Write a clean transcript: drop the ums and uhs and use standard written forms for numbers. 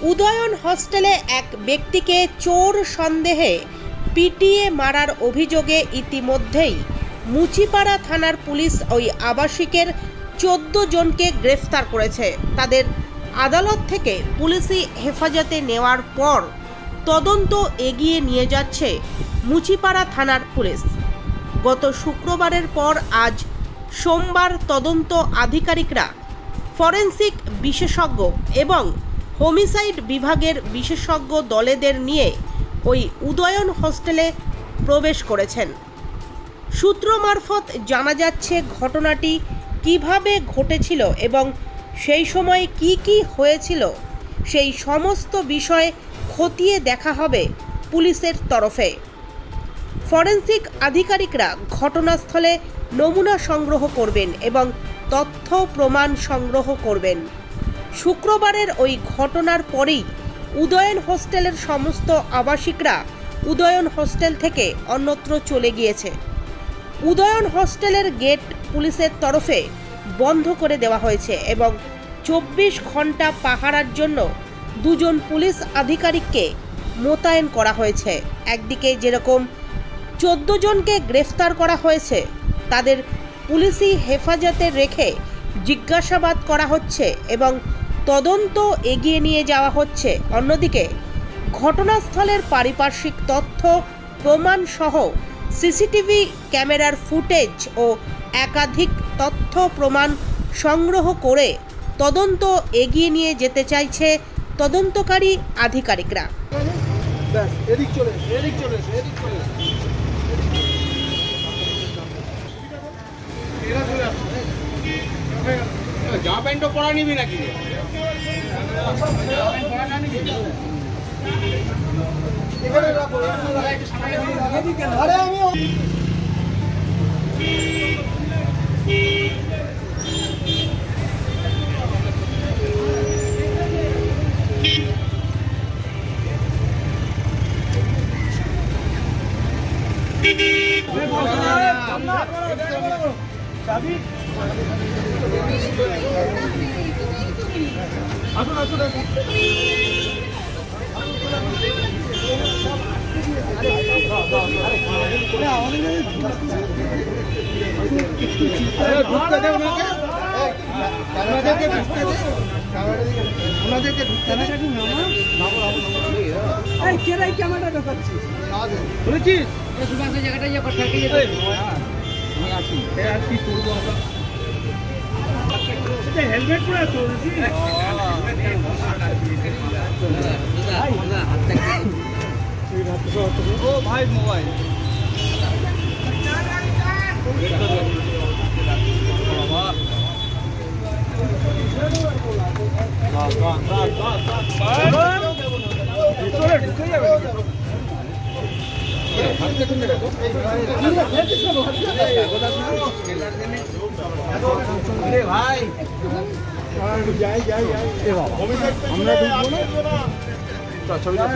উদয়ন হস্টেলে এক ব্যক্তিকে চোর সন্দেহে পিটিয়ে মারার অভিযোগে ইতিমধ্যেই মুচিপাড়া থানার পুলিশ ওই আবাসিকের 14 জনকে গ্রেফতার করেছে। তাদের আদালত থেকে পুলিশি হেফাজতে নেওয়ার পর তদন্ত এগিয়ে নিয়ে যাচ্ছে মুচিপাড়া থানার পুলিশ। গত শুক্রবারের পর আজ সোমবার তদন্ত আধিকারিকরা ফরেনসিক বিশেষজ্ঞ এবং হোমিসাইড বিভাগের বিশেষজ্ঞ দলেদের নিয়ে ওই উদয়ন হস্টেলে প্রবেশ করেছেন। সূত্র মারফত জানা যাচ্ছে ঘটনাটি কিভাবে ঘটেছিল এবং সেই সময় কি হয়েছিল সেই সমস্ত বিষয় খতিয়ে দেখা হবে পুলিশের তরফে। ফরেনসিক আধিকারিকরা ঘটনাস্থলে নমুনা সংগ্রহ করবেন এবং তথ্য প্রমাণ সংগ্রহ করবেন। শুক্রবারের ওই ঘটনার পরেই উদয়ন হোস্টেলের সমস্ত আবাসিকরা উদয়ন হোস্টেল থেকে অন্যত্র চলে গিয়েছে। উদয়ন হোস্টেলের গেট পুলিশের তরফে বন্ধ করে দেওয়া হয়েছে এবং 24 ঘন্টা পাহারার জন্য 2 জন পুলিশ আধিকারিককে মোতায়েন করা হয়েছে। একদিকে যেরকম 14 জনকে গ্রেফতার করা হয়েছে, তাদের পুলিশি হেফাজতে রেখে জিজ্ঞাসাবাদ করা হচ্ছে এবং তদন্ত এগিয়ে নিয়ে যাওয়া হচ্ছে। অন্যদিকে ঘটনাস্থলের পারিপার্শ্বিক তথ্য প্রমাণ সহ সিসিটিভি ক্যামেরার ফুটেজ ও একাধিক তথ্য প্রমাণ সংগ্রহ করে তদন্ত এগিয়ে নিয়ে যেতে চাইছে তদন্তকারী আধিকারিকরা। জামা প্যান্টও পরা নিবি নাকি? আসুন আসুন ক্যামেরা ঢোকাচ্ছি বলেছিস জায়গাটা ইয়ে করতে হেলমেট পরে তো ও ভাই মোবাইল ভাই যাই আমরা